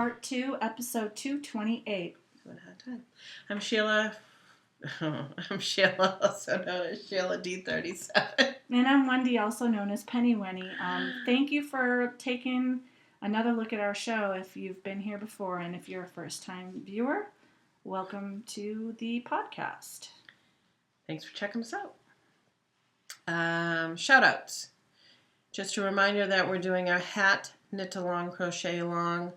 Part 2, Episode 228. I'm Sheila. I'm Sheila, also known as Sheila D37. And I'm Wendy, also known as Penny Wenny. Thank you for taking another look at our show if you've been here before, and if you're a first-time viewer, welcome to the podcast. Thanks for checking us out. Shout-outs. Just a reminder that we're doing our hat knit-along, crochet-along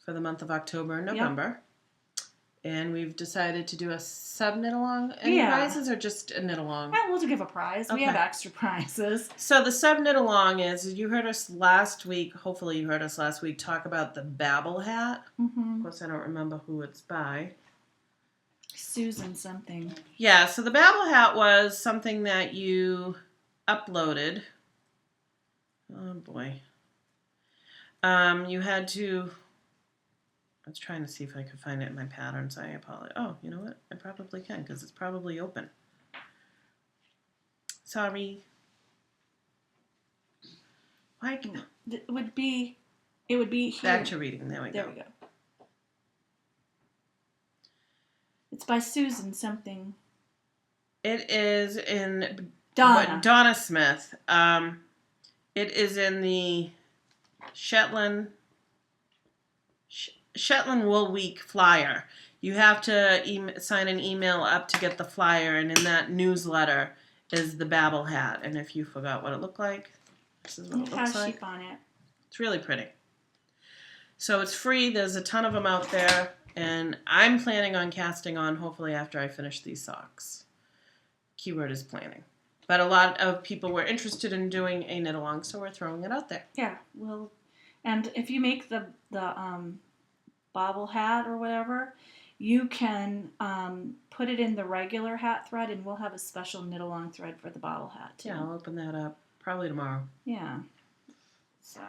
for the month of October and November. Yep. And we've decided to do a sub-knit-along. Any prizes or just a knit-along? Yeah, we'll give a prize. Okay. We have extra prizes. So the sub-knit-along is, you heard us last week, hopefully you heard us last week, talk about the Baa-ble Hat. Mm-hmm. Of course, I don't remember who it's by. Susan something. Yeah, so the Baa-ble Hat was something that you uploaded. Oh, boy. You had to... I was trying to see if I could find it in my patterns. I apologize. Oh, you know what? I probably can because it's probably open. Sorry. Why? It would be here. Back to reading. There we go. It's by Susan something. It is in Donna Smith. It is in the Shetland Wool Week flyer. You have to sign an email up to get the flyer, and in that newsletter is the Babble Hat. And if you forgot what it looked like, this is what it looks like. On it. It's really pretty. So it's free. There's a ton of them out there, and I'm planning on casting on hopefully after I finish these socks. Keyword is planning. But a lot of people were interested in doing a knit-along, so we're throwing it out there. Yeah, and if you make the Bobble Hat or whatever, you can put it in the regular hat thread, and we'll have a special knit-along thread for the Bobble Hat too. Yeah, I'll open that up probably tomorrow. Yeah, so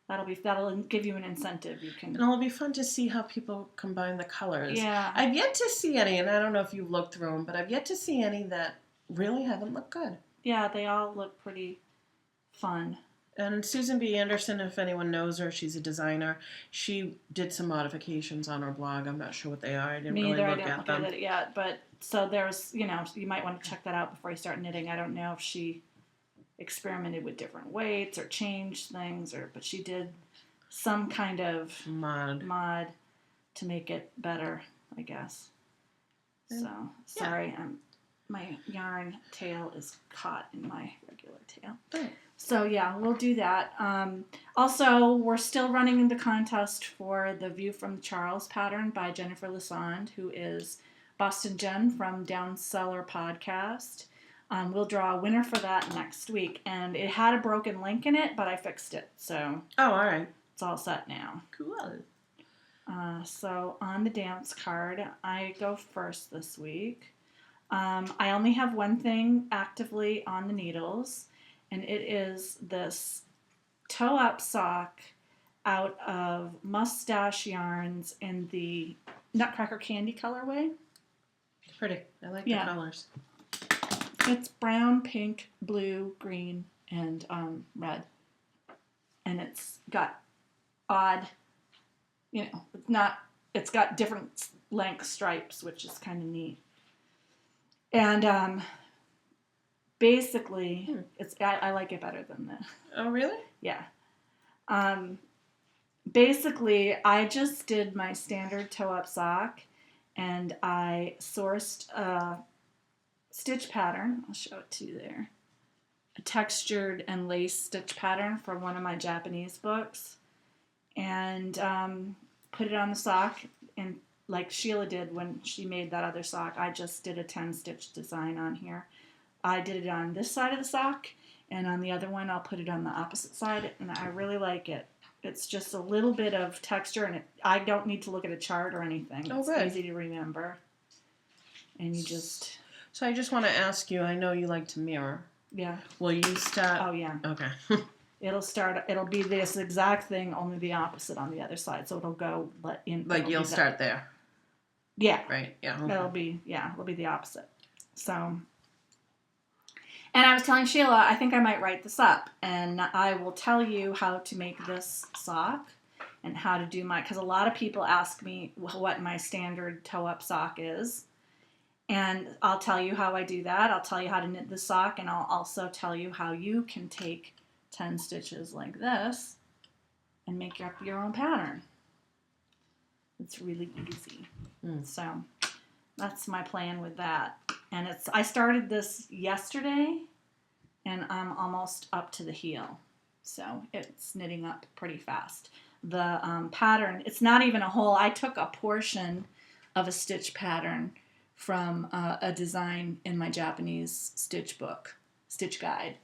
that'll give you an incentive. You can, and it'll be fun to see how people combine the colors. Yeah, I've yet to see any, and I don't know if you've looked through them, but I've yet to see any that really haven't looked good. Yeah, they all look pretty fun. And Susan B. Anderson, if anyone knows her, she's a designer. She did some modifications on her blog. I'm not sure what they are. I didn't really look at them. At it yet, but so there's, you might want to check that out before you start knitting. I don't know if she experimented with different weights or changed things, but she did some kind of mod to make it better, I guess. So sorry, my yarn tail is caught in my regular tail. Oh. So yeah, we'll do that. Also, we're still running the contest for the View from Charles pattern by Jennifer Lassonde, who is Boston Jen from Down Cellar Podcast. We'll draw a winner for that next week. And it had a broken link in it, but I fixed it. So all right. It's all set now. Cool. So on the dance card, I go first this week. I only have one thing actively on the needles, and it is this toe-up sock out of Mustache Yarns in the Nutcracker Candy colorway. It's pretty. I like the colors. It's brown, pink, blue, green, and red. And it's got odd, it's got different length stripes, which is kind of neat. And basically, I like it better than this. Oh, really? Yeah. Basically, I just did my standard toe-up sock, and I sourced a stitch pattern. I'll show it to you there. A textured and lace stitch pattern from one of my Japanese books, and put it on the sock, and like Sheila did when she made that other sock, I just did a 10-stitch design on here. I did it on this side of the sock, and on the other one, I'll put it on the opposite side, and I really like it. It's just a little bit of texture, and I don't need to look at a chart or anything. Oh, it's good. Easy to remember. And you just... So I just want to ask you, I know you like to mirror. Yeah. Will you start? Oh, yeah. Okay. It'll be this exact thing, only the opposite on the other side. So it'll go in. Like you'll start there. Yeah. Right. Yeah. Okay. It'll be the opposite. So, And I was telling Sheila, I think I might write this up, and I will tell you how to make this sock. and how to do because a lot of people ask me what my standard toe-up sock is. And I'll tell you how I do that. I'll tell you how to knit the sock, and I'll also tell you how you can take 10 stitches like this and make up your own pattern. It's really easy. So that's my plan with that. And I started this yesterday, and I'm almost up to the heel. So it's knitting up pretty fast. The pattern, it's not even a whole, I took a portion of a stitch pattern from a design in my Japanese stitch guide.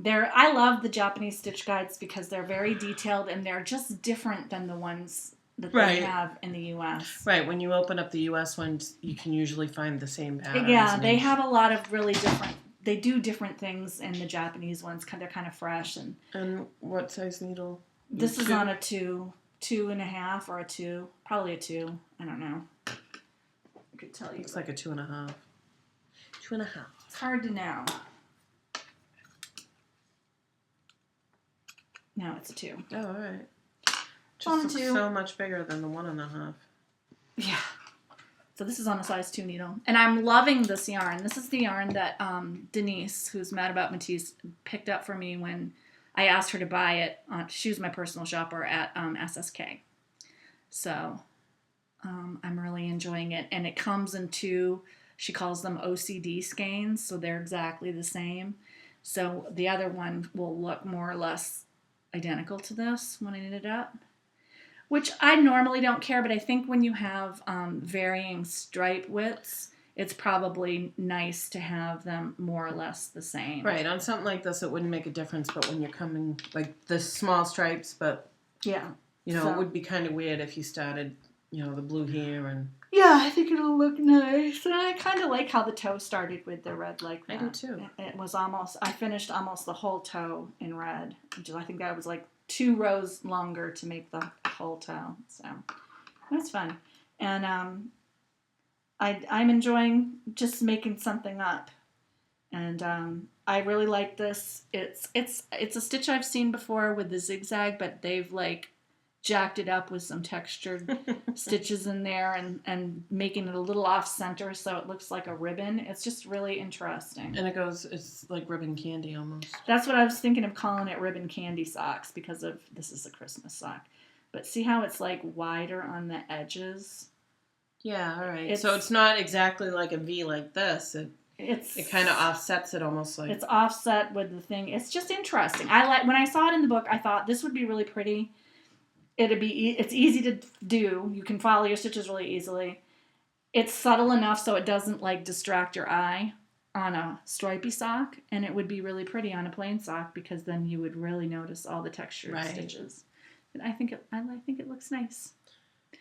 I love the Japanese stitch guides because they're very detailed and they're just different than the ones that they have in the U.S. Right. When you open up the U.S. ones, you can usually find the same patterns. Yeah, they have a lot of really different, they do different things in the Japanese ones. They're kind of fresh. And what size needle? This is on a 2.5 or a 2, probably a 2. I don't know. I could tell you. Looks like a 2.5. 2.5. It's hard to know. No, it's a 2. Oh, all right. Just On a looks 2. so much bigger than the 1.5. Yeah. So this is on a size 2 needle. And I'm loving this yarn. This is the yarn that Denise, who's Mad About Matisse, picked up for me when I asked her to buy it. She was my personal shopper at SSK. So I'm really enjoying it. And it comes in 2, she calls them OCD skeins, so they're exactly the same. So the other one will look more or less identical to this when I knit it up. Which I normally don't care, but I think when you have varying stripe widths, it's probably nice to have them more or less the same. Right. On something like this, it wouldn't make a difference, but when you're coming, like the small stripes, but, yeah, it would be kind of weird if you started, the blue here and... Yeah, I think it'll look nice. And I kind of like how the toe started with the red like that. I do too. It was I finished almost the whole toe in red, which I think that was like 2 rows longer to make the whole toe. So that's fun. And I'm enjoying just making something up. And I really like this. It's a stitch I've seen before with the zigzag, but they've like jacked it up with some textured stitches in there and making it a little off center so it looks like a ribbon. It's just really interesting. And it's like ribbon candy almost. That's what I was thinking of calling it, ribbon candy socks, because this is a Christmas sock. But see how it's like wider on the edges? Yeah, all right. So it's not exactly like a V like this. It kind of offsets it almost like... It's offset with the thing. It's just interesting. When I saw it in the book, I thought this would be really pretty. It's easy to do. You can follow your stitches really easily. It's subtle enough so it doesn't like distract your eye on a stripy sock, and it would be really pretty on a plain sock because then you would really notice all the textured stitches. And I think it looks nice.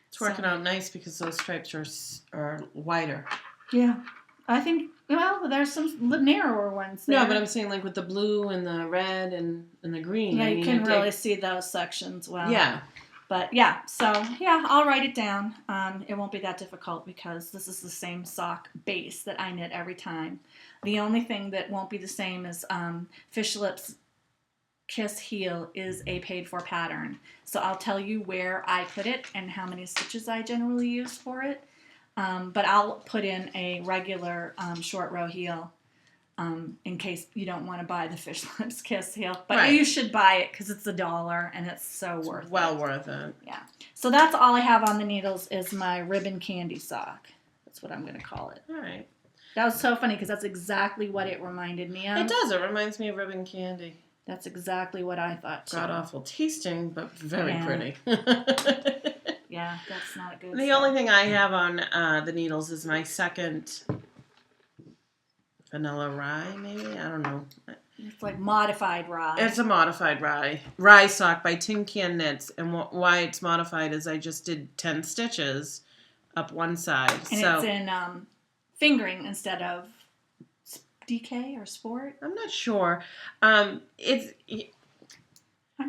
It's working out nice because those stripes are wider. Yeah, I think. Well, there's some narrower ones there. No, but I'm saying like with the blue and the red and the green. Yeah, you can really see those sections well. Yeah. But yeah, so yeah, I'll write it down. It won't be that difficult because this is the same sock base that I knit every time. The only thing that won't be the same is Fish Lips Kiss Heel is a paid for pattern. So I'll tell you where I put it and how many stitches I generally use for it. But I'll put in a regular short row heel in case you don't want to buy the Fish Lips Kiss heel. But you should buy it because it's $1 and it's so worth it. Well worth it. Yeah. So that's all I have on the needles is my ribbon candy sock. That's what I'm going to call it. All right. That was so funny because that's exactly what it reminded me of. It does. It reminds me of ribbon candy. That's exactly what I thought too. God awful tasting, but very pretty. Yeah, that's not good. The only thing I have on the needles is my second vanilla rye, maybe? I don't know. It's like modified rye. It's a modified rye sock by Tin Can Knits. And why it's modified is I just did 10 stitches up one side. And it's in fingering instead of DK or sport. I'm not sure. I'm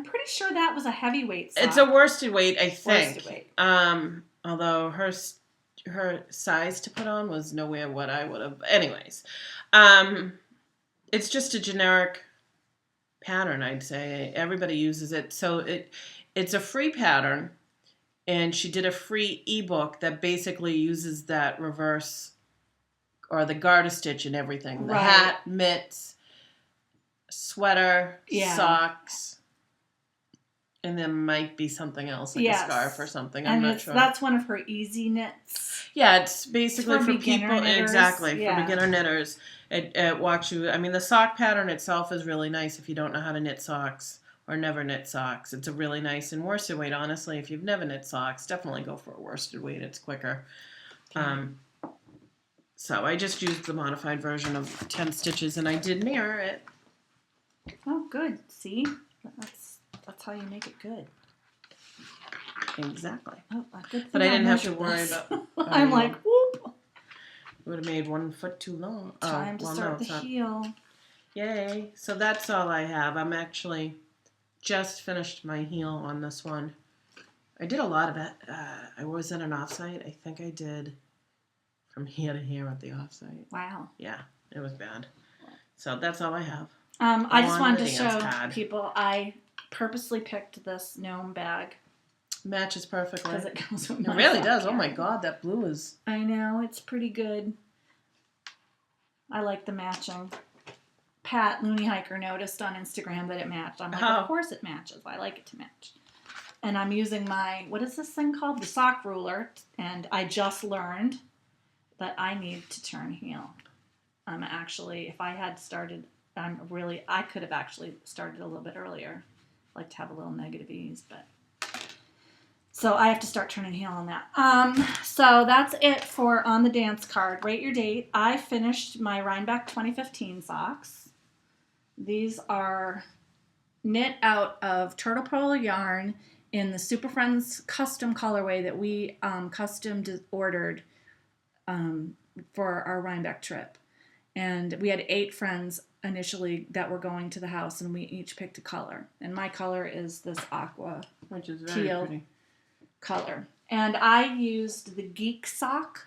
pretty sure that was a heavyweight sock. It's a worsted weight, I think. Worsted weight. Although her size to put on was nowhere what I would have. Anyways, it's just a generic pattern, I'd say. Everybody uses it, so It's a free pattern, and she did a free ebook that basically uses that reverse or the garter stitch and everything. The hat, mitts, sweater, socks, and there might be something else like a scarf or something. I'm not sure. That's one of her easy knits. Yeah, it's basically for people. Knitters. Exactly, for beginner knitters. It walks you. I mean, the sock pattern itself is really nice if you don't know how to knit socks or never knit socks. It's a really nice and worsted weight. Honestly, if you've never knit socks, definitely go for a worsted weight. It's quicker. Okay. So I just used the modified version of 10 stitches, and I did mirror it. Oh, good. See, that's how you make it good. Exactly. Oh, good thing but I didn't have to worry about. I'm like, whoop. Would have made 1 foot too long. Time to start the heel. Yay! So that's all I have. I'm actually just finished my heel on this one. I did a lot of it. I was at an offsite. I think I did from here to here at the offsite. Wow. Yeah, it was bad. So that's all I have. I just wanted to show people I purposely picked this gnome bag. Matches perfectly. Because it goes with my really does. Oh my god, that blue is... I know, it's pretty good. I like the matching. Pat, Looney Hiker, noticed on Instagram that it matched. I'm like, of course it matches. I like it to match. And I'm using my, what is this thing called? The sock ruler. And I just learned that I need to turn heel. Actually, if I had started, I could have actually started a little bit earlier. I like to have a little negative ease, but. So I have to start turning heel on that. So that's it for On the Dance card. Rate your date. I finished my Rhinebeck 2015 socks. These are knit out of Turtlepurl yarn in the Superfriends custom colorway that we custom ordered for our Rhinebeck trip. And we had 8 friends initially that were going to the house, and we each picked a color. And my color is this aqua, which is very pretty color. And I used the Geek Sock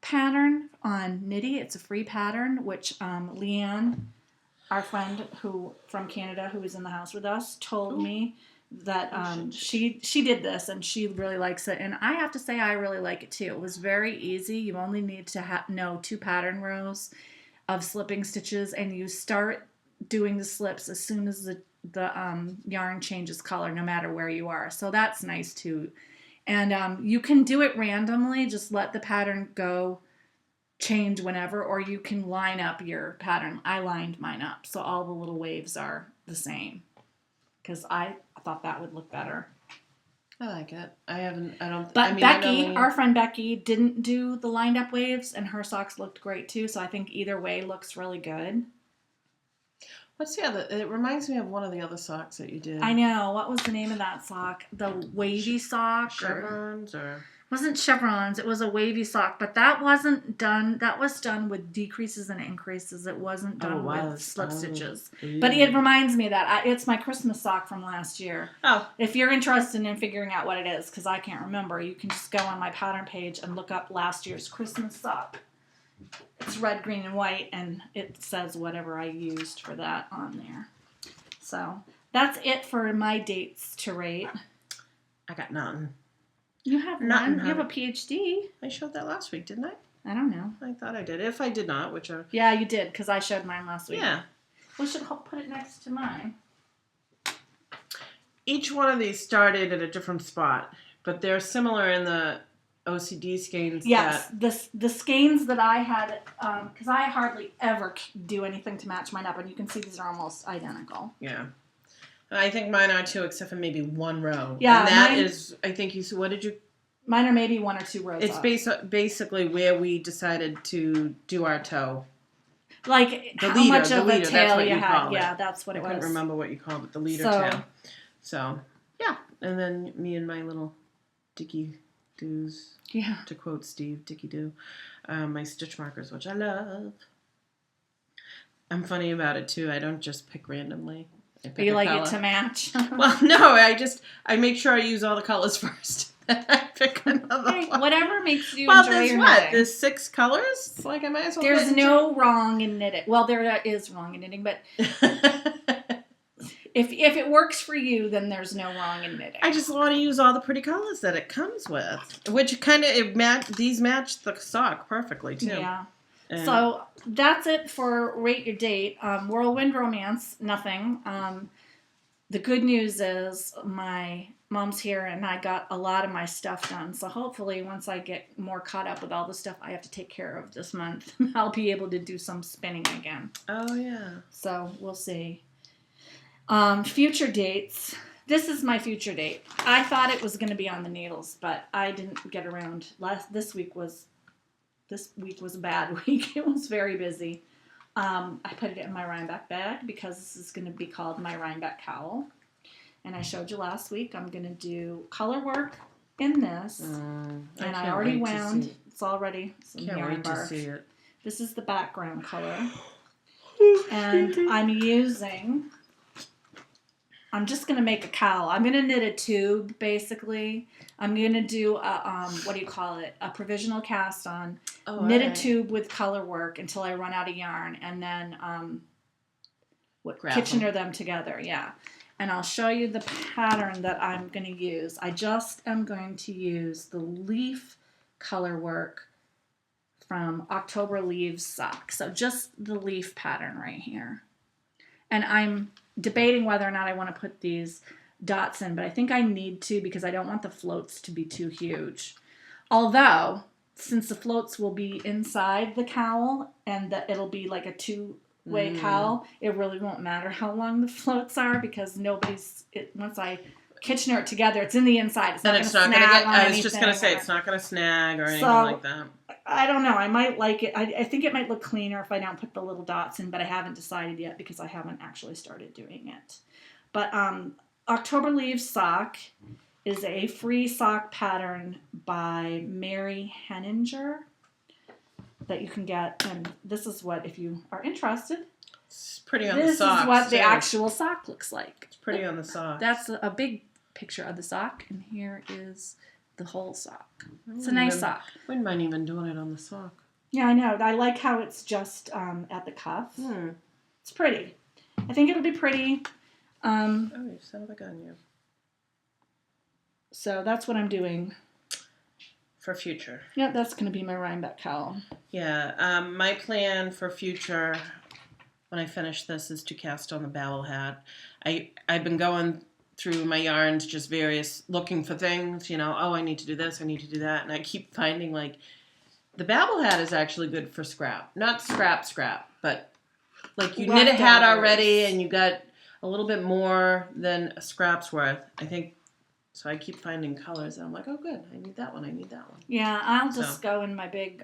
pattern on Knitty. It's a free pattern, which Leanne, our friend from Canada who was in the house with us, told me that she did this and she really likes it. And I have to say I really like it too. It was very easy. You only need to know 2 pattern rows of slipping stitches, and you start doing the slips as soon as the yarn changes color, no matter where you are. So that's nice too. And you can do it randomly, just let the pattern go, change whenever, or you can line up your pattern. I lined mine up, so all the little waves are the same, because I thought that would look better. I like it. But Becky, our friend Becky, didn't do the lined up waves, and her socks looked great too, so I think either way looks really good. What's the other? It reminds me of one of the other socks that you did. I know. What was the name of that sock? The wavy sock? Chevrons or? Wasn't chevrons. It was a wavy sock, but that wasn't done. That was done with decreases and increases. It wasn't done with slip stitches. But it reminds me of that. It's my Christmas sock from last year. Oh. If you're interested in figuring out what it is, because I can't remember, you can just go on my pattern page and look up last year's Christmas sock. It's red, green, and white, and it says whatever I used for that on there. So that's it for my dates to rate. I got nothing. You have none? You have a PhD. I showed that last week, didn't I? I don't know. I thought I did. If I did not, which I... Yeah, you did, because I showed mine last week. Yeah. We should put it next to mine. Each one of these started at a different spot, but they're similar in the OCD skeins. Yes, the skeins that I had, because I hardly ever do anything to match mine up, and you can see these are almost identical. Yeah. I think mine are too, except for maybe one row. Yeah, and that is, I think you, what did you? Mine are maybe 1 or 2 rows. It's basically where we decided to do our toe. Like how much of a tail you had. Yeah, that's what it was. I couldn't remember what you called it, the leader tail. So, yeah. And then me and my little dicky doos. Yeah. To quote Steve, dicky doo. My stitch markers, which I love. I'm funny about it too. I don't just pick randomly. You like it to match? Well, no, I make sure I use all the colors first. I pick another one. Whatever makes you enjoy your knitting. There's 6 colors? It's like I might as well. There's no wrong in knitting. Well, there is wrong in knitting, but If it works for you, then there's no wrong in knitting. I just want to use all the pretty colors that it comes with, which kind of these match the sock perfectly too. Yeah. And so that's it for Rate Your Date. Whirlwind Romance, nothing. The good news is my mom's here and I got a lot of my stuff done. So hopefully once I get more caught up with all the stuff I have to take care of this month, I'll be able to do some spinning again. Oh, yeah. So we'll see. Future dates. This is my future date. I thought it was going to be on the needles, but I didn't get around. This week was a bad week. It was very busy. I put it in my Rhinebeck bag because this is going to be called my Rhinebeck cowl. And I showed you last week I'm going to do color work in this. And I already wound. It's already some yarn bark. To see it. This is the background color. And I'm just going to make a cowl. I'm going to knit a tube, basically. I'm going to do a provisional cast on. Knit a tube with color work until I run out of yarn, and then Kitchener them together, yeah. And I'll show you the pattern that I'm going to use. I just am going to use the leaf color work from October Leaves Sock. So just the leaf pattern right here. And I'm debating whether or not I want to put these dots in, but I think I need to because I don't want the floats to be too huge. Although, since the floats will be inside the cowl and that it'll be like a two-way cowl, it really won't matter how long the floats are because once I Kitchener it together, it's in the inside. It's not going to snag on anything. I was just going to say, it's not going to snag or anything like that. I don't know. I might like it. I think it might look cleaner if I don't put the little dots in, but I haven't decided yet because I haven't actually started doing it. But October Leaves Sock is a free sock pattern by Mary Henninger that you can get. And this is what, if you are interested, it's pretty on the sock. This is what the actual sock looks like. It's pretty on the sock. That's a big picture of the sock, and here is the whole sock. It's a nice sock. Wouldn't mind even doing it on the sock. Yeah, I know. I like how it's just at the cuff. It's pretty. I think it'll be pretty. You son of a gun, you. So that's what I'm doing. For future. Yeah, that's going to be my Rhinebeck cowl. Yeah, my plan for future, when I finish this, is to cast on the Baa-ble Hat. I've been going through my yarns, just looking for things, I need to do this, I need to do that, and I keep finding, the Babble Hat is actually good for scrap. Not scrap, but, you knit a hat already, and you got a little bit more than a scrap's worth, I think. So I keep finding colors, and I'm like, oh, good, I need that one, Yeah, I'll just go in my big,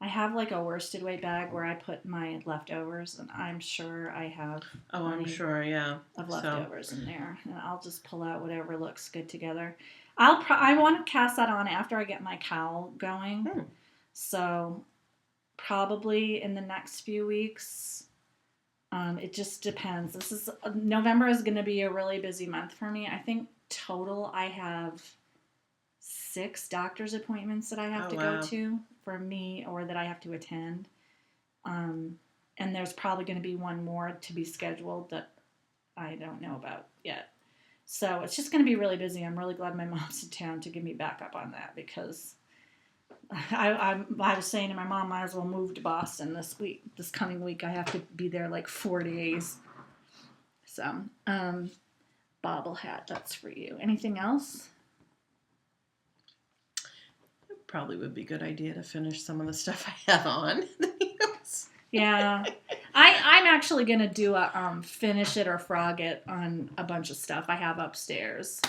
I have a worsted weight bag where I put my leftovers, and I'm sure I have I'm sure, yeah. Of leftovers in there. And I'll just pull out whatever looks good together. I want to cast that on after I get my cowl going. So probably in the next few weeks. It just depends. November is going to be a really busy month for me. I think total I have 6 doctor's appointments that I have to go to for me or that I have to attend. And there's probably going to be one more to be scheduled that I don't know about yet. So it's just going to be really busy. I'm really glad my mom's in town to give me backup on that because I was saying to my mom, I might as well move to Boston this coming week. I have to be there 4 days. So, Bobble Hat, that's for you. Anything else? Probably would be a good idea to finish some of the stuff I have on. Yeah. I'm actually going to do a finish it or frog it on a bunch of stuff I have upstairs.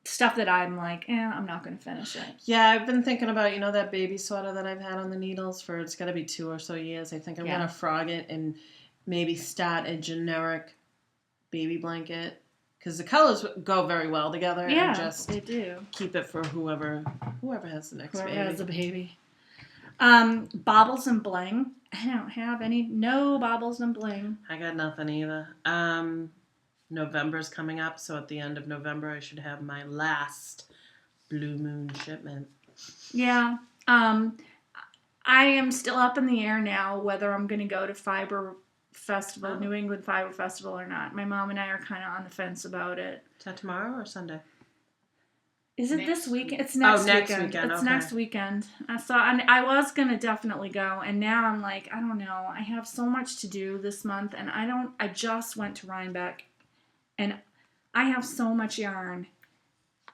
Stuff that I'm I'm not going to finish it. Yeah, I've been thinking about, that baby sweater that I've had on the needles for, it's got to be 2 or so years. I think I'm going to frog it and maybe start a generic baby blanket. Because the colors go very well together. Yeah, and just they do. Keep it for whoever has the next baby. Whoever has a baby. Bobbles and bling. I don't have no bobbles and bling. I got nothing either. November's coming up, so at the end of November I should have my last Blue Moon shipment. Yeah. I am still up in the air now whether I'm going to go to fiber festival, New England Fiber Festival or not. My mom and I are kind of on the fence about it. Is that tomorrow or Sunday? Is it this weekend? It's next weekend. It's next weekend. So I was going to definitely go, and now I'm like, I don't know. I have so much to do this month, and I just went to Rhinebeck, and I have so much yarn,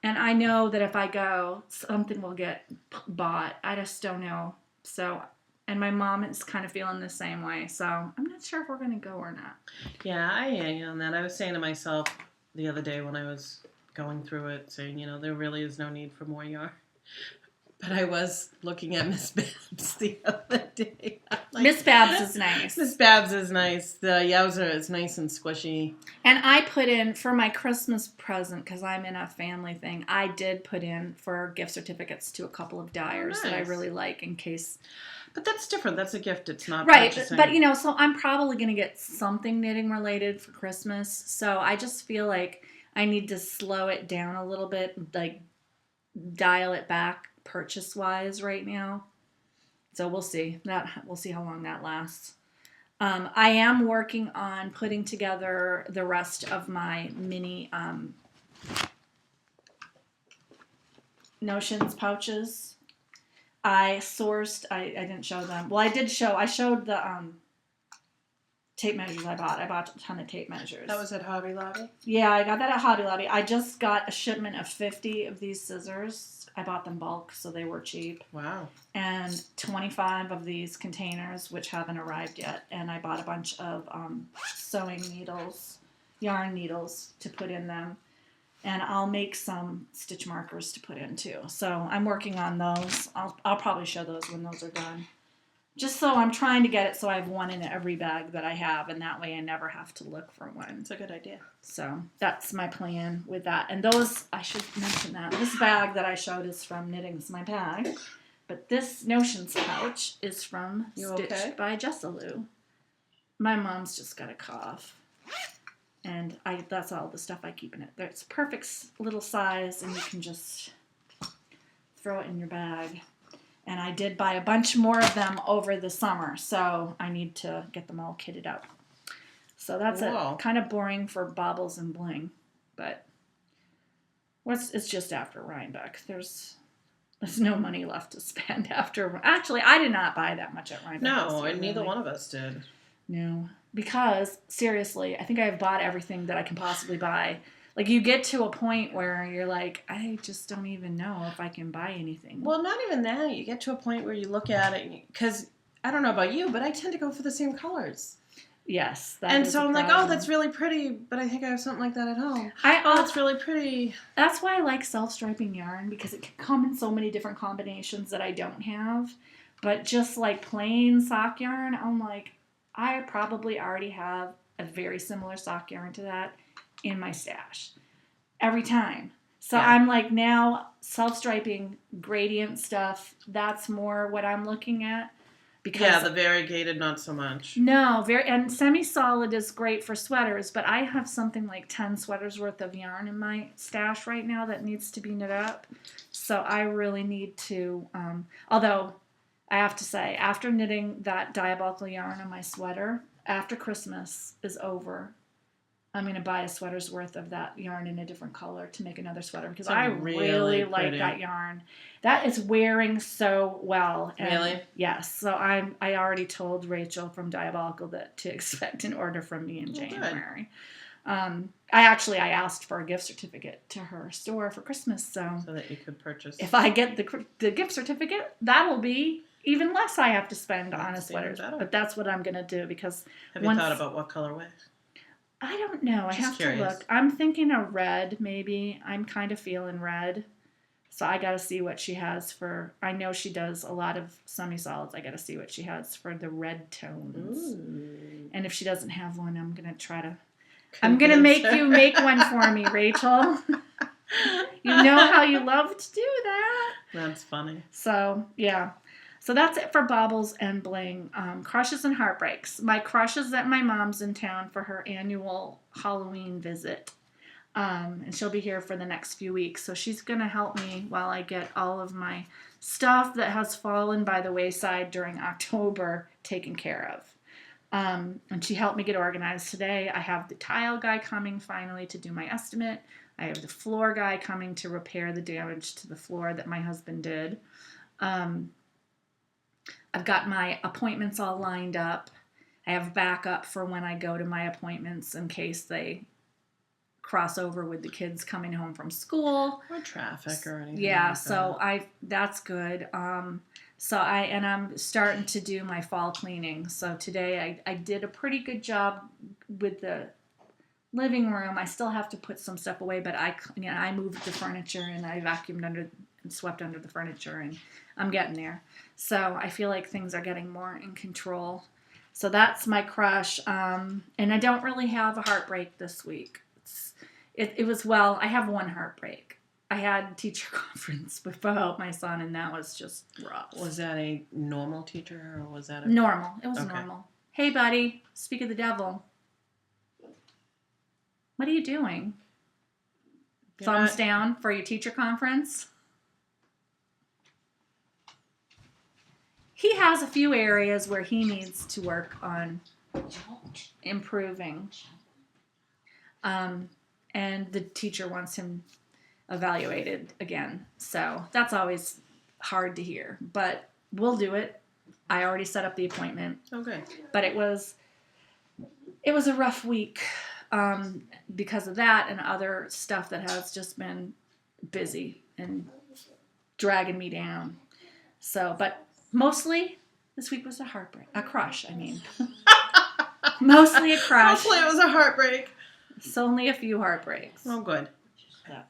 and I know that if I go, something will get bought. I just don't know. So, and my mom is kind of feeling the same way, so I'm not sure if we're going to go or not. Yeah, I hear you on that. I was saying to myself the other day when I was going through it, saying, there really is no need for more yarn. But I was looking at Miss Babs the other day. Like, Miss Babs is nice. Miss Babs is nice. The Yowzer is nice and squishy. And I put in, for my Christmas present, because I'm in a family thing, I did put in for gift certificates to a couple of dyers that I really like in case. But that's different. That's a gift. It's not right. Purchasing. But, so I'm probably going to get something knitting related for Christmas. So I just feel like I need to slow it down a little bit, like dial it back purchase-wise right now. So we'll see. We'll see how long that lasts. I am working on putting together the rest of my mini Notions pouches. I didn't show them. Well, I showed the tape measures I bought. I bought a ton of tape measures. That was at Hobby Lobby? Yeah, I got that at Hobby Lobby. I just got a shipment of 50 of these scissors. I bought them bulk, so they were cheap. Wow. And 25 of these containers, which haven't arrived yet. And I bought a bunch of sewing needles, yarn needles to put in them. And I'll make some stitch markers to put in too. So I'm working on those. I'll probably show those when those are done. Just so I'm trying to get it so I have one in every bag that I have, and that way I never have to look for one. It's a good idea. So that's my plan with that. And those, I should mention that. This bag that I showed is from Knitting's My Bag. But this Notions pouch is from Stitched by Jessalou. My mom's just got a cough. And that's all the stuff I keep in it. It's perfect little size, and you can just throw it in your bag. And I did buy a bunch more of them over the summer, so I need to get them all kitted out. So that's kind of boring for Bobbles and Bling, but it's just after Rhinebeck. There's no money left to spend after. Actually, I did not buy that much at Rhinebeck. No, and neither one of us did. No, because seriously, I think I've bought everything that I can possibly buy. Like, you get to a point where you're like, I just don't even know if I can buy anything. Well, not even that. You get to a point where you look at it, because I don't know about you, but I tend to go for the same colors. Yes. And so I'm like, oh, that's really pretty, but I think I have something like that at home. That's really pretty. That's why I like self-striping yarn, because it can come in so many different combinations that I don't have. But just like plain sock yarn, I'm like, I probably already have a very similar sock yarn to that in my stash every time. So yeah. I'm like, now self-striping gradient stuff, that's more what I'm looking at. Because the variegated, not so much. No, and semi-solid is great for sweaters, but I have something like 10 sweaters worth of yarn in my stash right now that needs to be knit up. So I really need to, although I have to say, after knitting that diabolical yarn on my sweater, after Christmas is over, I'm going to buy a sweater's worth of that yarn in a different color to make another sweater, because I really like that yarn. That is wearing so well. And really? Yes. So I already told Rachel from Diabolical that to expect an order from me in January. I asked for a gift certificate to her store for Christmas. So that you could purchase. If I get the gift certificate, that'll be even less I have to spend on a sweater. But that's what I'm going to do, because have you thought about what colorway? I don't know. I have to look. I'm thinking a red, maybe. I'm kind of feeling red. So I got to see what she has for... I know she does a lot of semi-solids. I got to see what she has for the red tones. Ooh. And if she doesn't have one, I'm going to try to... I'm going to make you make one for me, Rachel. You know how you love to do that. That's funny. So, yeah. So that's it for Bobbles and Bling. Crushes and Heartbreaks. My crush is at my mom's in town for her annual Halloween visit. And she'll be here for the next few weeks. So she's going to help me while I get all of my stuff that has fallen by the wayside during October taken care of. And she helped me get organized today. I have the tile guy coming finally to do my estimate. I have the floor guy coming to repair the damage to the floor that my husband did. I've got my appointments all lined up. I have backup for when I go to my appointments in case they cross over with the kids coming home from school. Or traffic or anything. Yeah, like so that. that's good. I'm starting to do my fall cleaning. So today I did a pretty good job with the living room. I still have to put some stuff away, but I moved the furniture and I vacuumed under and swept under the furniture, and I'm getting there. So I feel like things are getting more in control. So that's my crush. And I don't really have a heartbreak this week. I have one heartbreak. I had teacher conference about my son, and that was just rough. Was that a normal teacher, or was that normal? It was normal. Hey, buddy, speak of the devil. What are you doing? Thumbs down for your teacher conference? He has a few areas where he needs to work on improving. And the teacher wants him evaluated again. So that's always hard to hear. But we'll do it. I already set up the appointment. Okay. But it was a rough week because of that and other stuff that has just been busy and dragging me down. So, but mostly this week was a crush, I mean. Mostly a crush. Mostly it was a heartbreak. It's only a few heartbreaks. Oh, good. Yeah.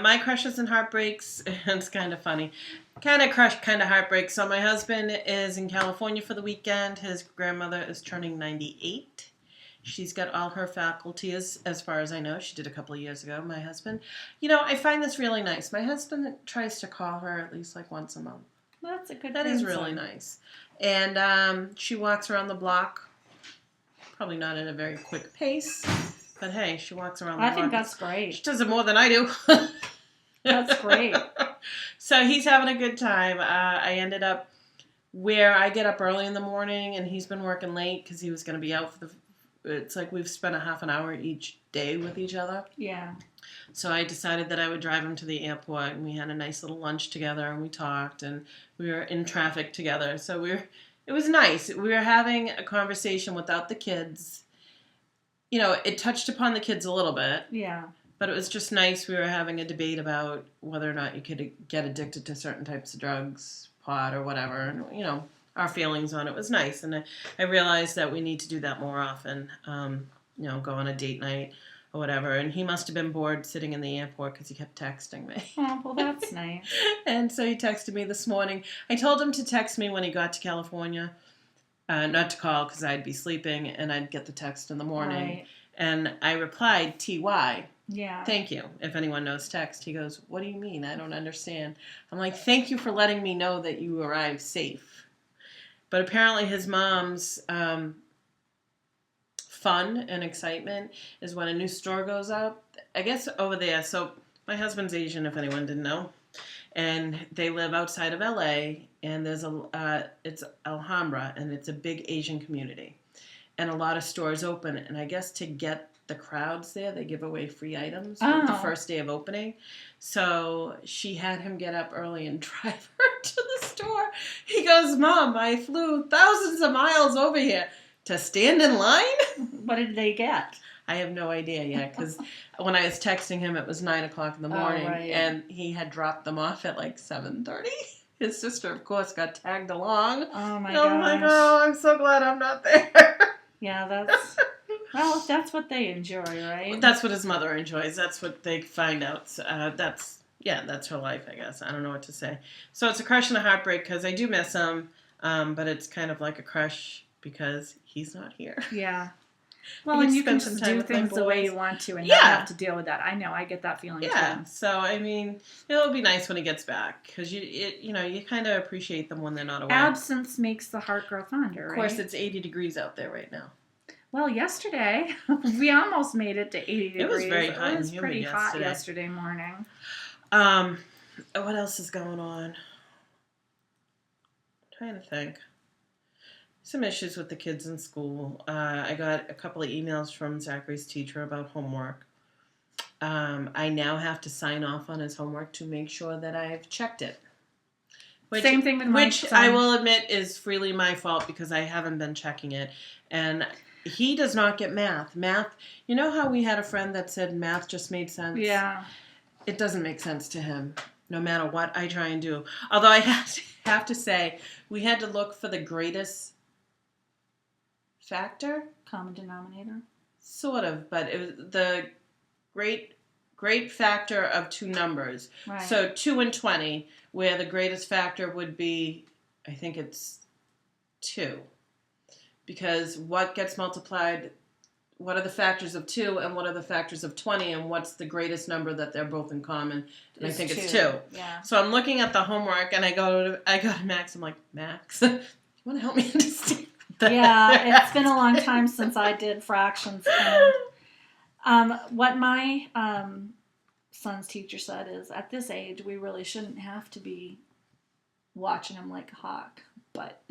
My crushes and heartbreaks, it's kind of funny. Kind of crush, kind of heartbreak. So my husband is in California for the weekend. His grandmother is turning 98. She's got all her faculties, as far as I know. She did a couple of years ago, my husband. I find this really nice. My husband tries to call her at least like once a month. Well, that's a good That is really nice. And she walks around the block, probably not at a very quick pace. But hey, she walks around the block. I think that's great. She does it more than I do. That's great. So he's having a good time. I ended up where I get up early in the morning, and he's been working late because he was going to be out for it's like we've spent a half an hour each day with each other. Yeah. So I decided that I would drive him to the airport, and we had a nice little lunch together, and we talked, and we were in traffic together. So it was nice. We were having a conversation without the kids. It touched upon the kids a little bit. Yeah. But it was just nice. We were having a debate about whether or not you could get addicted to certain types of drugs, pot or whatever. And, our feelings on it was nice. And I realized that we need to do that more often. Go on a date night or whatever. And he must have been bored sitting in the airport because he kept texting me. Oh, well, that's nice. And so he texted me this morning. I told him to text me when he got to California. Not to call because I'd be sleeping and I'd get the text in the morning. Right. And I replied, TY. Yeah. Thank you. If anyone knows text. He goes, what do you mean? I don't understand. I'm like, thank you for letting me know that you arrived safe. But apparently his mom's fun and excitement is when a new store goes up. I guess over there. So my husband's Asian, if anyone didn't know. And they live outside of LA, and there's it's Alhambra, and it's a big Asian community. And a lot of stores open, and I guess to get the crowds there, they give away free items the first day of opening. So she had him get up early and drive her to the store. He goes, Mom, I flew thousands of miles over here to stand in line? What did they get? I have no idea yet, because when I was texting him, it was 9 o'clock in the morning, and he had dropped them off at like 7:30. His sister, of course, got tagged along. Oh my gosh. I'm like, I'm so glad I'm not there. Yeah, that's what they enjoy, right? That's what his mother enjoys. That's what they find out. That's her life, I guess. I don't know what to say. So it's a crush and a heartbreak because I do miss him, but it's kind of like a crush because he's not here. Yeah. Well, and you can just do things the way you want to and not have to deal with that. I know. I get that feeling too. So, I mean, it'll be nice when he gets back because you kind of appreciate them when they're not away. Absence makes the heart grow fonder, right? Of course, it's 80 degrees out there right now. Well, yesterday, we almost made it to 80 degrees. It was very hot. It was pretty hot yesterday morning. What else is going on? I'm trying to think. some issues with the kids in school. I got a couple of emails from Zachary's teacher about homework. I now have to sign off on his homework to make sure that I've checked it. Same thing with my Which son. I will admit is freely my fault because I haven't been checking it. And he does not get math. Math, you know how we had a friend that said math just made sense? Yeah. It doesn't make sense to him, no matter what I try and do. Although I have to say, we had to look for the greatest factor. Common denominator. Sort of, but it was the great factor of two numbers. Right. So 2 and 20, where the greatest factor would be, I think it's 2. Because what gets multiplied, what are the factors of 2 and what are the factors of 20 and what's the greatest number that they're both in common? And I think it's 2. Yeah. So I'm looking at the homework and I go to Max. I'm like, Max, you want to help me understand that? Yeah, it's been a long time since I did fractions. And what my son's teacher said is, at this age, we really shouldn't have to be watching him like a hawk, but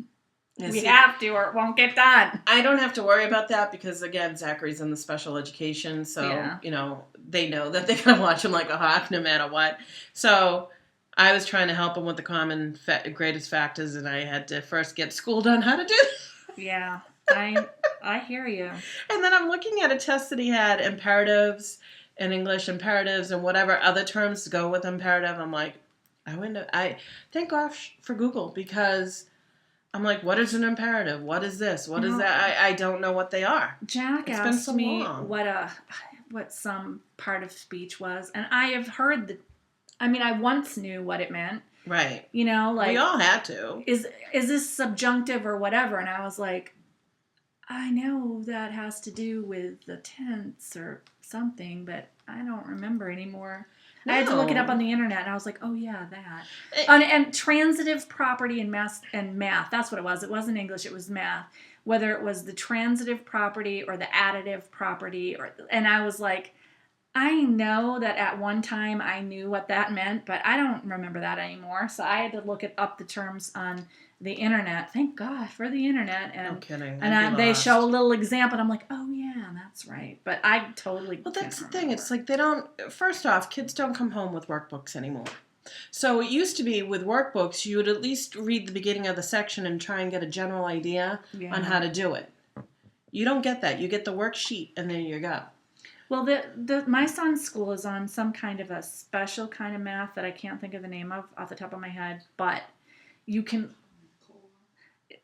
we have to or it won't get done. I don't have to worry about that because, again, Zachary's in the special education, so, Yeah. They know that they're going to watch him like a hawk no matter what. So I was trying to help him with the common greatest factors, and I had to first get schooled on how to do that. Yeah, I hear you. And then I'm looking at a test that he had, imperatives and English imperatives and whatever other terms go with imperative. I'm like, I thank gosh for Google because I'm like, what is an imperative? What is this? What is that? I don't know what they are. Jack It's asked been so me long. what some part of speech was, and I have heard I once knew what it meant. Right. Like we all had to. Is this subjunctive or whatever? And I was like, I know that has to do with the tense or something, but I don't remember anymore. No. I had to look it up on the internet, and I was like, oh, yeah, that. And transitive property and math, that's what it was. It wasn't English, it was math. Whether it was the transitive property or the additive property. And I was like, I know that at one time I knew what that meant, but I don't remember that anymore. So I had to look up the terms on the internet. Thank God for the internet. And, no kidding. And they show a little example, and I'm like, oh yeah, that's right. But I totally. Well, that's the thing. It's like they don't. First off, kids don't come home with workbooks anymore. So it used to be with workbooks, you would at least read the beginning of the section and try and get a general idea on how to do it. You don't get that. You get the worksheet, and there you go. Well, my son's school is on some kind of a special kind of math that I can't think of the name of off the top of my head, but you can.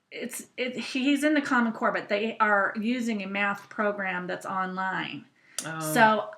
He's in the Common Core, but they are using a math program that's online. Oh. So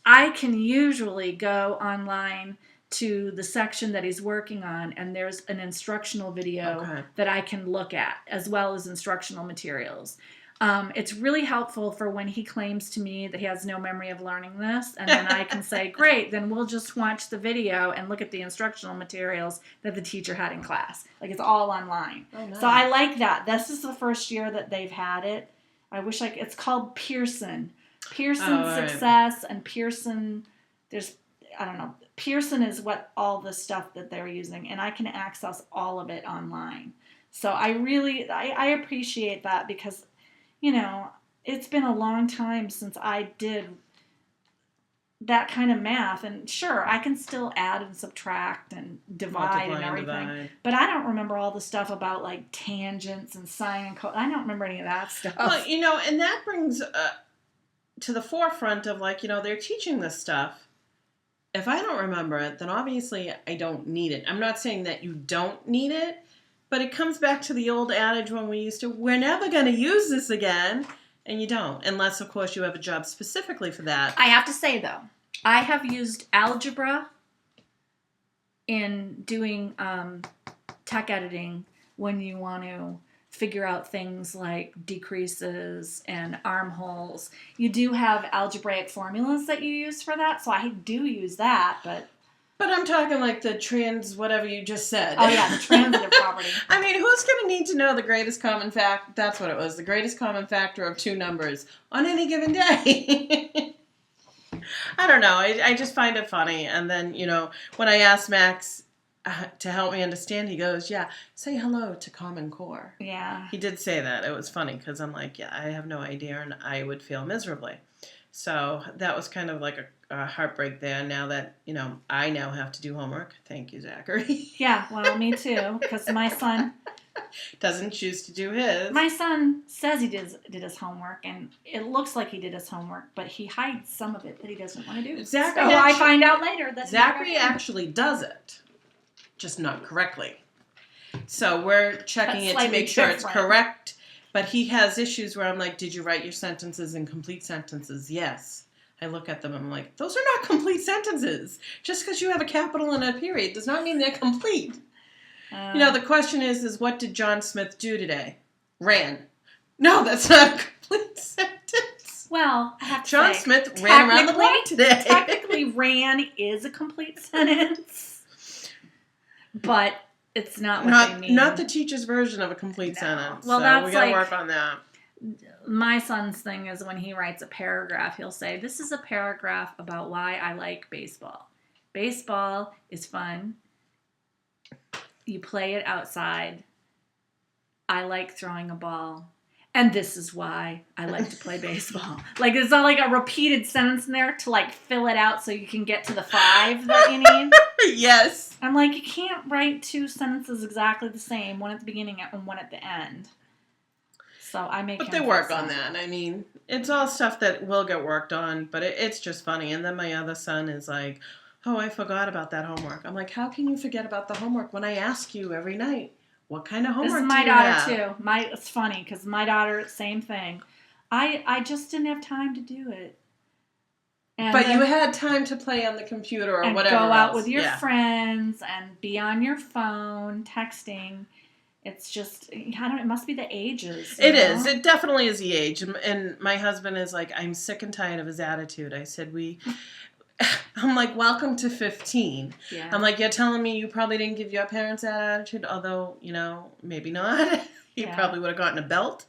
I can usually go online to the section that he's working on, and there's an instructional video that I can look at, as well as instructional materials. It's really helpful for when he claims to me that he has no memory of learning this, and then I can say, great, then we'll just watch the video and look at the instructional materials that the teacher had in class. Like, it's all online. Oh, nice. So I like that. This is the first year that they've had it. I wish it's called Pearson. Pearson Success and Pearson, I don't know. Pearson is what all the stuff that they're using, and I can access all of it online. So I appreciate that because it's been a long time since I did that kind of math. And sure, I can still add and subtract and divide and everything. But I don't remember all the stuff about like tangents and sine and I don't remember any of that stuff. Well, and that brings to the forefront of they're teaching this stuff. If I don't remember it, then obviously I don't need it. I'm not saying that you don't need it. But it comes back to the old adage when we're never going to use this again, and you don't, unless, of course, you have a job specifically for that. I have to say, though, I have used algebra in doing tech editing when you want to figure out things like decreases and armholes. You do have algebraic formulas that you use for that, so I do use that, But I'm talking like the whatever you just said. Oh, yeah, the transitive property. I mean, who's going to need to know the greatest common factor? That's what it was, the greatest common factor of two numbers on any given day. I don't know. I just find it funny. And then, when I asked Max, to help me understand, he goes, yeah, say hello to Common Core. Yeah. He did say that. It was funny because I'm like, yeah, I have no idea, and I would feel miserably. So that was kind of like a heartbreak there. Now that, I now have to do homework. Thank you, Zachary. Yeah, well, me too, because my son doesn't choose to do his. My son says he did his homework, and it looks like he did his homework, but he hides some of it that he doesn't want to do. Zachary I find out later that Zachary actually does it, just not correctly. So we're checking it to make sure it's correct. But he has issues where I'm like, did you write your sentences in complete sentences? Yes. I look at them and I'm like, those are not complete sentences. Just because you have a capital and a period does not mean they're complete. The question is what did John Smith do today? Ran. No, that's not a complete sentence. Well, I have to John say, Smith ran around the block today. Technically, ran is a complete sentence, but it's not what they mean. Not the teacher's version of a complete sentence. Well, so we got to work on that. My son's thing is when he writes a paragraph, he'll say, this is a paragraph about why I like baseball. Baseball is fun. You play it outside. I like throwing a ball. And this is why I like to play baseball. Like, it's not like a repeated sentence in there to, like, fill it out so you can get to the 5 that you need. Yes. I'm like, you can't write 2 sentences exactly the same, one at the beginning and one at the end. So I make But they work on that. I mean, it's all stuff that will get worked on, but it's just funny. And then my other son is like, oh, I forgot about that homework. I'm like, how can you forget about the homework when I ask you every night, what kind of homework do you have? This is my daughter, too. It's funny, because my daughter, same thing. I just didn't have time to do it. But you had time to play on the computer or whatever go out with your friends and be on your phone, texting. It's just, it must be the ages. It is. It definitely is the age. And my husband is like, I'm sick and tired of his attitude. I said, I'm like, welcome to 15. Yeah. I'm like, you're telling me you probably didn't give your parents that attitude, although, maybe not. He probably would have gotten a belt.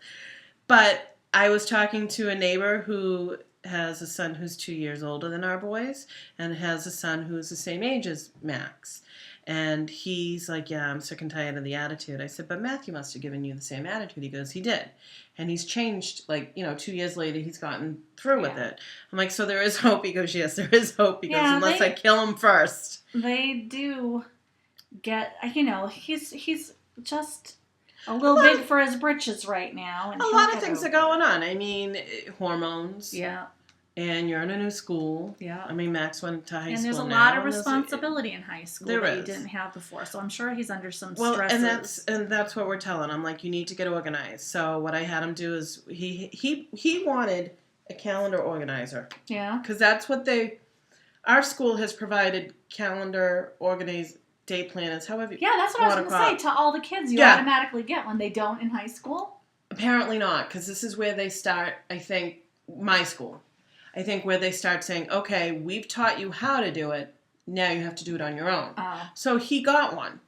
But I was talking to a neighbor who has a son who's 2 years older than our boys and has a son who's the same age as Max. And he's like, yeah, I'm sick and tired of the attitude. I said, but Matthew must have given you the same attitude. He goes, he did. And he's changed, 2 years later, he's gotten through with it. I'm like, so there is hope? He goes, yes, there is hope. He goes, unless I kill him first. They do get, he's just a little big for his britches right now. And a lot of things are going on. I mean, hormones. Yeah. And you're in a new school. Yeah. I mean, Max went to high school now. And there's a lot of responsibility in high school that he didn't have before. So I'm sure he's under some stresses. And that's what we're telling him. Like, you need to get organized. So what I had him do is he wanted a calendar organizer. Yeah. Because that's what our school has provided calendar organized day planners. However, yeah, that's what I was going to say. To all the kids, you automatically get when they don't in high school. Apparently not, because this is where they start. I think my school. I think where they start saying, okay, we've taught you how to do it. Now you have to do it on your own. Oh. So he got one.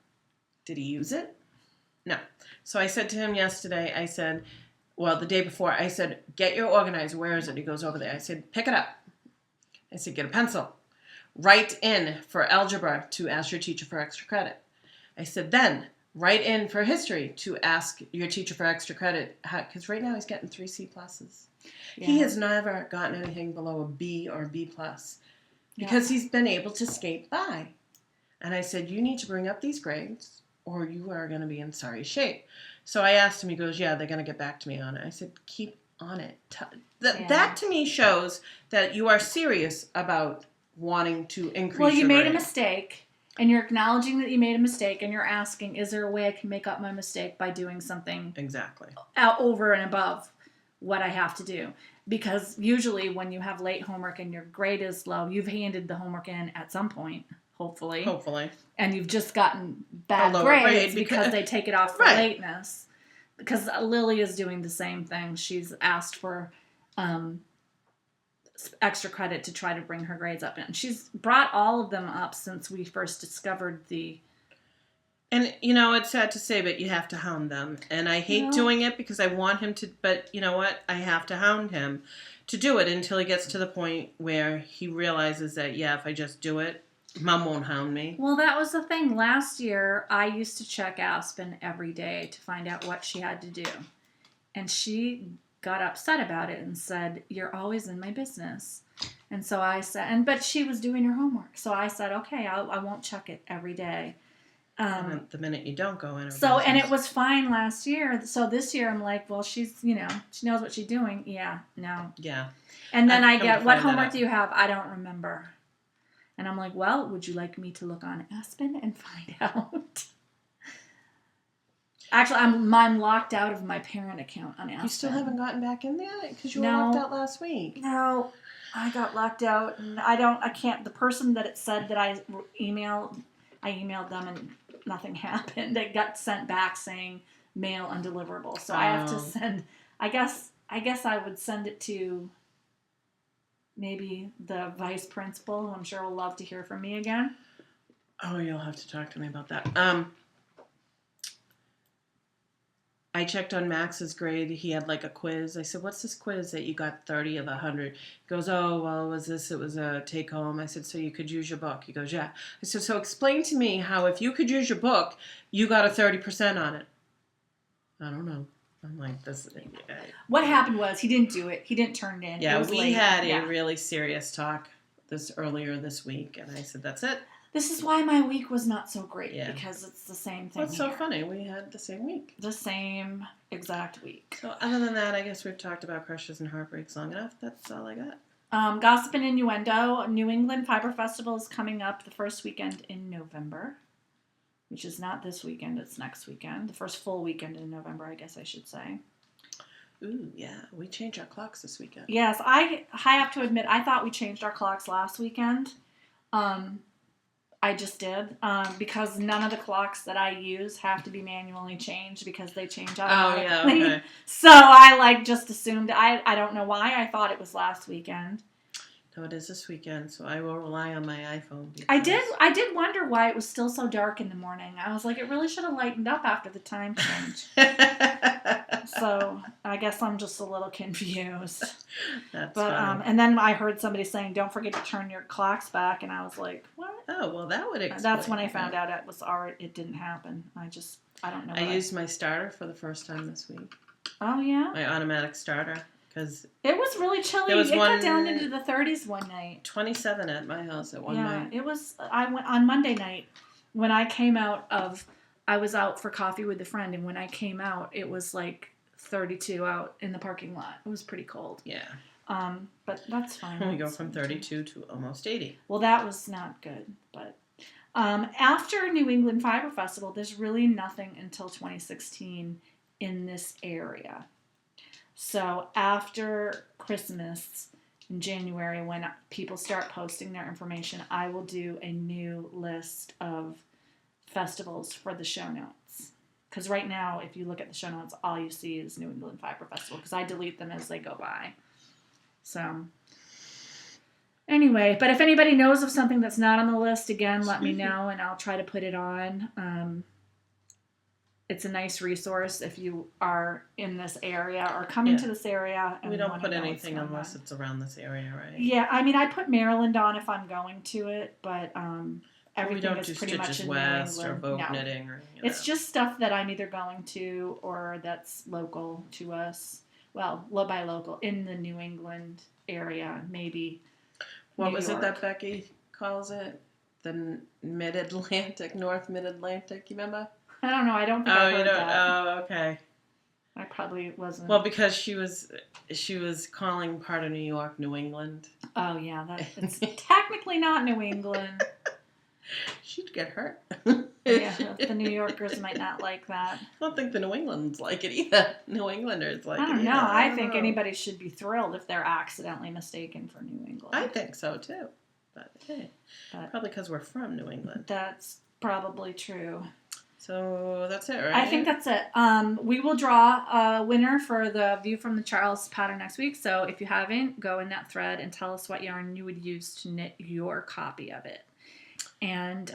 Did he use it? No. So I said to him yesterday, the day before, I said, get your organizer. Where is it? He goes over there. I said, pick it up. I said, get a pencil. Write in for algebra to ask your teacher for extra credit. I said, then write in for history to ask your teacher for extra credit. Because right now he's getting 3 C+. Yeah. He has never gotten anything below a B or a B+. Because he's been able to skate by. And I said, you need to bring up these grades or you are going to be in sorry shape. So I asked him, he goes, yeah, they're going to get back to me on it. I said, keep on it. That to me shows that you are serious about wanting to increase your grade. Well, you made a mistake. And you're acknowledging that you made a mistake, and you're asking, is there a way I can make up my mistake by doing something exactly over and above what I have to do? Because usually when you have late homework and your grade is low, you've handed the homework in at some point, hopefully. And you've just gotten bad grades because they take it off for lateness. Because Lily is doing the same thing. She's asked for extra credit to try to bring her grades up. And she's brought all of them up since we first discovered the... And, it's sad to say, but you have to hound them. And I hate doing it because I want him to... But you know what? I have to hound him to do it until he gets to the point where he realizes that, if I just do it, Mom won't hound me. Well, that was the thing. Last year, I used to check Aspen every day to find out what she had to do. And she got upset about it and said, "You're always in my business." And so I said, but she was doing her homework. So I said, "Okay, I won't check it every day." The minute you don't go in. So, and it was fine last year. So this year I'm like, well, she's, she knows what she's doing. Yeah, no. Yeah. And then I get, what homework do you have? I don't remember. And I'm like, well, would you like me to look on Aspen and find out? Actually, I'm locked out of my parent account on Aspen. You still haven't gotten back in there? Because you were No. locked out last week. No, I got locked out, and I can't, the person that it said that I emailed them and nothing happened. It got sent back saying mail undeliverable. So I have to send, I guess I would send it to maybe the vice principal, who I'm sure will love to hear from me again. Oh, you'll have to talk to me about that. I checked on Max's grade. He had like a quiz. I said, "What's this quiz that you got 30 of 100? He goes, "Oh, well, it was a take home." I said, "So you could use your book?" He goes, "Yeah." I said, "So explain to me how if you could use your book, you got a 30% on it." I don't know. I'm like, this. What happened was he didn't do it. He didn't turn it in. Yeah, we late. Had a really serious talk earlier this week, and I said, "That's it." This is why my week was not so great, because it's the same thing. What's so funny? We had the same week. The same exact week. So other than that, I guess we've talked about crushes and heartbreaks long enough. That's all I got. Gossip and Innuendo. New England Fiber Festival is coming up the first weekend in November, which is not this weekend. It's next weekend. The first full weekend in November, I guess I should say. Ooh, yeah. We changed our clocks this weekend. Yes, I have to admit, I thought we changed our clocks last weekend. I just did, because none of the clocks that I use have to be manually changed because they change automatically. Oh, yeah, okay. So I just assumed, I don't know why, I thought it was last weekend. No, it is this weekend, so I will rely on my iPhone. I did wonder why it was still so dark in the morning. I was like, it really should have lightened up after the time change. So I guess I'm just a little confused. That's but funny. And then I heard somebody saying, "Don't forget to turn your clocks back," and I was like, "What?" Oh, well, that would explain. That's when I found out it didn't happen. I don't know. I used my starter for the first time this week. Oh yeah. My automatic starter, because it was really chilly. It got down into the 30s one night. 27 at my house at one night. Yeah, it was. I went on Monday night when I came out of. I was out for coffee with a friend, and when I came out, it was like 32 out in the parking lot. It was pretty cold. Yeah. But that's fine. We go from 32 to almost 80. Well, that was not good. But after New England Fiber Festival, there's really nothing until 2016 in this area. So after Christmas in January, when people start posting their information, I will do a new list of festivals for the show notes. Because right now, if you look at the show notes, all you see is New England Fiber Festival, because I delete them as they go by. So, anyway, but if anybody knows of something that's not on the list, again, let me know, and I'll try to put it on. It's a nice resource if you are in this area or coming to this area. And we don't put anything unless it's around this area, right? Yeah, I mean, I put Maryland on if I'm going to it, but everything is pretty much in West or boat knitting. Or, it's just stuff that I'm either going to or that's local to us. Well, by local, in the New England area, maybe. What was it that Becky calls it? The Mid-Atlantic, North Mid-Atlantic, you remember? I don't know. I don't think I heard that. Oh, okay. I probably wasn't. Well, because she was calling part of New York New England. Oh, yeah. It's technically not New England. She'd get hurt. Yeah, the New Yorkers might not like that. I don't think the New Englanders like it either. New Englanders like it either. I don't know. I think anybody should be thrilled if they're accidentally mistaken for New England. I think so, too. But hey, probably because we're from New England. That's probably true. So that's it, right? I think that's it. We will draw a winner for the View from the Charles pattern next week. So if you haven't, go in that thread and tell us what yarn you would use to knit your copy of it. And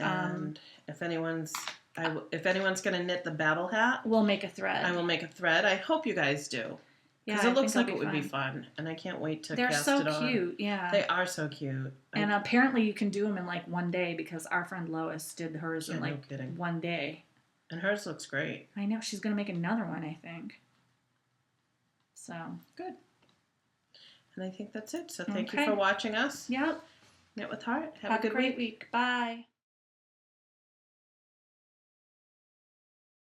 if anyone's going to knit the Baa-ble Hat, we'll make a thread. I will make a thread. I hope you guys do. Yeah, Because it I looks think like it it'll would be fun, and I can't wait to They're cast so it on. cute, yeah. They are so cute. And apparently you can do them in like one day because our friend Lois did hers in like one day. And hers looks great. I know. She's going to make another one, I think. So. Good. And I think that's it. So thank you for watching us. Yep. Knit with Heart. Have a great week. Bye.